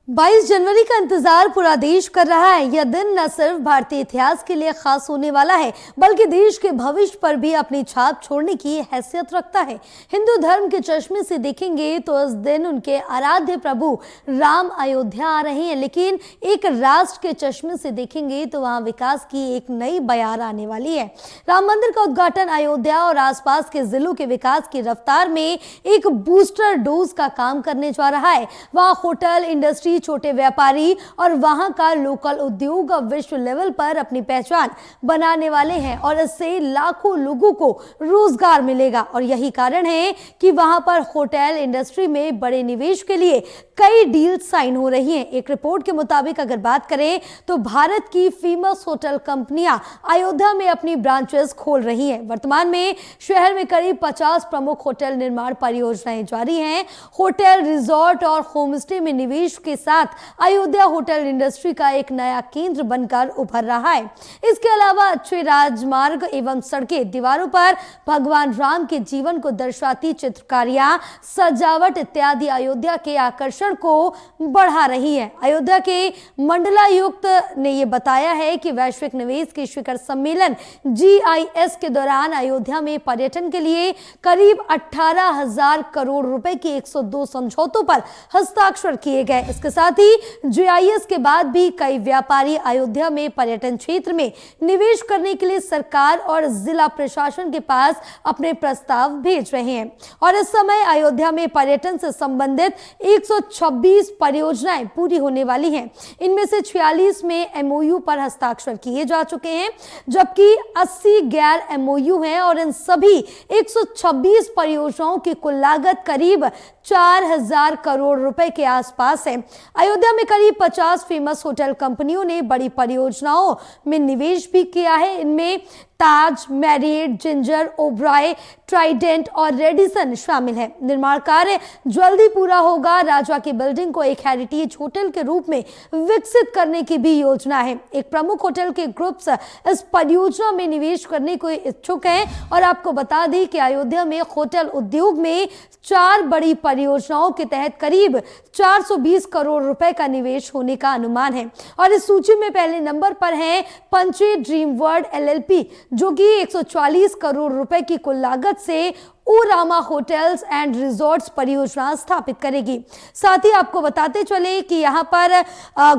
22 जनवरी का इंतजार पूरा देश कर रहा है। यह दिन न सिर्फ भारतीय इतिहास के लिए खास होने वाला है, बल्कि देश के भविष्य पर भी अपनी छाप छोड़ने की हैसियत रखता है। हिंदू धर्म के चश्मे से देखेंगे तो इस दिन उनके आराध्य प्रभु राम अयोध्या आ रहे हैं, लेकिन एक राष्ट्र के चश्मे से देखेंगे तो वहां विकास की एक नई बयार आने वाली है। राम मंदिर का उद्घाटन अयोध्या और आसपास के जिलों के विकास की रफ्तार में एक बूस्टर डोज का काम करने जा रहा है। वहां होटल इंडस्ट्री, छोटे व्यापारी और वहां का लोकल उद्योग अब विश्व लेवल पर अपनी पहचान बनाने वाले हैं और इससे लाखों लोगों को रोजगार मिलेगा। और यही कारण है कि वहां पर होटल इंडस्ट्री में बड़े निवेश के लिए कई डील साइन हो रही हैं। एक रिपोर्ट के मुताबिक अगर बात करें तो भारत की फेमस होटल कंपनियां अयोध्या में अपनी ब्रांचेस खोल रही हैं। वर्तमान में शहर में करीब 50 प्रमुख होटल निर्माण परियोजनाएं जारी हैं। होटल, रिजॉर्ट और होमस्टे में निवेश के साथ अयोध्या होटल इंडस्ट्री का एक नया केंद्र बनकर उभर रहा है। इसके अलावा अच्छे राजमार्ग एवं सड़कें, दीवारों पर भगवान राम के जीवन को दर्शाती चित्रकारियां, सजावट इत्यादि अयोध्या के आकर्षण को बढ़ा रही है। अयोध्या के मंडलायुक्त ने यह बताया है कि वैश्विक निवेश के शिखर सम्मेलन GIS के दौरान अयोध्या में पर्यटन के लिए करीब 18,000 करोड़ रुपए के 102 समझौतों पर हस्ताक्षर किए गए। इसके साथ ही GIS के बाद भी कई व्यापारी अयोध्या में पर्यटन क्षेत्र में निवेश करने के लिए सरकार और जिला प्रशासन के पास अपने प्रस्ताव भेज रहे हैं। और इस समय अयोध्या में पर्यटन से संबंधित 126 परियोजनाएं पूरी होने वाली हैं। इनमें से 46 में MOU पर हस्ताक्षर किए जा चुके हैं, जबकि 80 गैर MOU हैं और इन सभी 126 परियोजनाओं की कुल लागत करीब 4,000 करोड़ रुपए के आसपास है। अयोध्या में करीब 50 फेमस होटल कंपनियों ने बड़ी परियोजनाओं में निवेश भी किया है। इनमें ताज, मैरियट, जिंजर, ओबराय, ट्राइडेंट और रेडिसन शामिल है। निर्माण कार्य जल्दी पूरा होगा। राजा की बिल्डिंग को एक हेरिटेज होटल के रूप में विकसित करने की भी योजना है। एक प्रमुख होटल के ग्रुप्स इस परियोजना में निवेश करने को इच्छुक हैं और आपको बता दें कि अयोध्या में होटल उद्योग में 4 बड़ी परियोजनाओं के तहत करीब 420 करोड़ रुपए का निवेश होने का अनुमान है। और इस सूची में पहले नंबर पर है पंचे ड्रीम वर्ल्ड LLP, जो कि 140 करोड़ रुपए की कुल लागत से ओरामा होटल्स एंड रिजॉर्ट्स परियोजना स्थापित करेगी। साथ ही आपको बताते चले कि यहाँ पर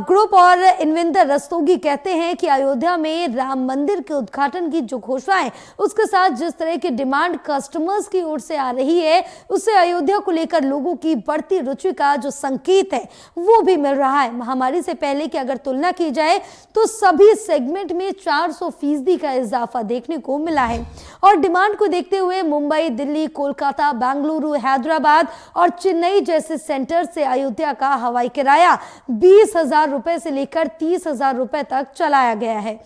ग्रुप और इन्वेंटर रस्तोगी कहते हैं कि अयोध्या में राम मंदिर के उद्घाटन की जो घोषणा है, उसके साथ जिस तरह की डिमांड कस्टमर्स की ओर से आ रही है, उससे अयोध्या को लेकर लोगों की बढ़ती रुचि का जो संकेत है वो भी मिल रहा है। महामारी से पहले की अगर तुलना की जाए तो सभी सेगमेंट में 400% का इजाफा देखने को मिला है। और डिमांड को देखते हुए मुंबई, दिल्ली, कोलकाता, बेंगलुरु, हैदराबाद और चेन्नई जैसे सेंटर से अयोध्या का हवाई किराया 20,000 रुपए से लेकर 30,000 रुपए तक चलाया गया है।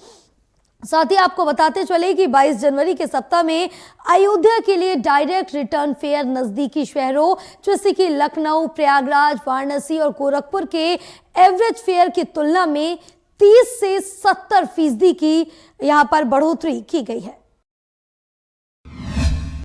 साथ ही आपको बताते चले कि 22 जनवरी के सप्ताह में अयोध्या के लिए डायरेक्ट रिटर्न फेयर नजदीकी शहरों जैसे कि लखनऊ, प्रयागराज, वाराणसी और गोरखपुर के एवरेज फेयर की तुलना में 30 से 70% की यहां पर बढ़ोतरी की गई है।